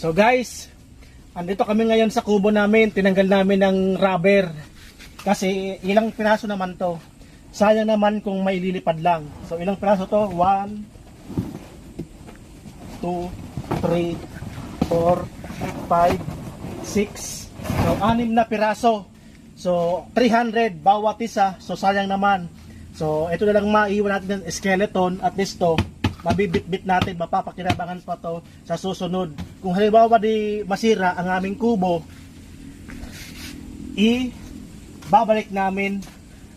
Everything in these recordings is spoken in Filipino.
So guys, andito kami ngayon sa kubo namin. Tinanggal namin ng rubber. Kasi ilang piraso naman to. Sayang naman kung may lilipad lang. So ilang piraso to? 1, 2, 3, 4, 5, 6. So 6 na piraso. So 300 bawat isa. So sayang naman. So ito na lang maiwan natin ng skeleton. At least to mabibit-bit natin, mapapakinabangan pa to sa susunod. Kung halimbawa di masira ang aming kubo, babalik namin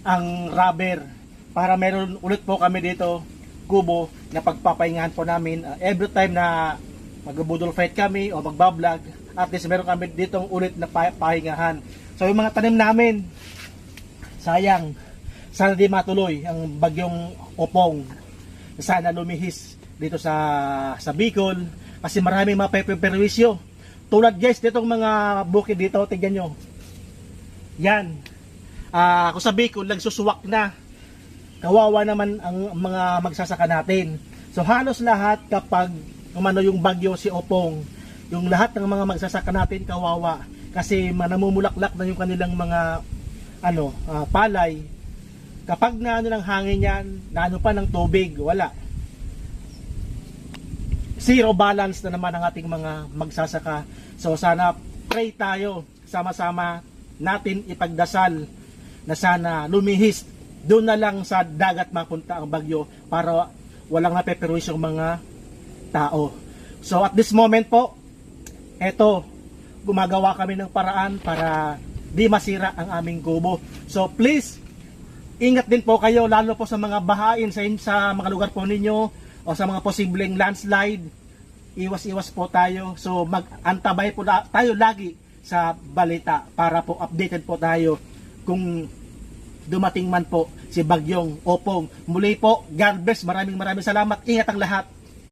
ang rubber para meron ulit po kami dito kubo na pagpapahingahan po namin. Every time na mag-budol fight kami o magbablog, at least meron kami dito ulit na pahingahan. So yung mga tanim namin, sayang, sana di matuloy ang bagyong Opong. Sana lumihis dito sa Bicol kasi maraming mapeperwisyo. Tulad guys, ditong mga bukid dito, tingnan nyo. Yan. Ako sa Bicol, nagsusuwak na. Kawawa naman ang mga magsasaka natin. So halos lahat kapag umano yung bagyo si Opong, yung lahat ng mga magsasaka natin kawawa kasi namumulaklak na yung kanilang mga palay. Kapag naano ng hangin yan, naano pa ng tubig, wala. Zero balance na naman ang ating mga magsasaka. So sana pray tayo, sama-sama natin ipagdasal na sana lumihis doon na lang sa dagat mapunta ang bagyo para walang napeperwis yung mga tao. So at this moment po, eto, gumagawa kami ng paraan para di masira ang aming kubo. So please, ingat din po kayo, lalo po sa mga bahain sa mga lugar po ninyo o sa mga posibleng landslide. Iwas-iwas po tayo. So mag-antabay po tayo lagi sa balita para po updated po tayo kung dumating man po si Bagyong Opong. Muli po, God bless, maraming salamat. Ingat ang lahat.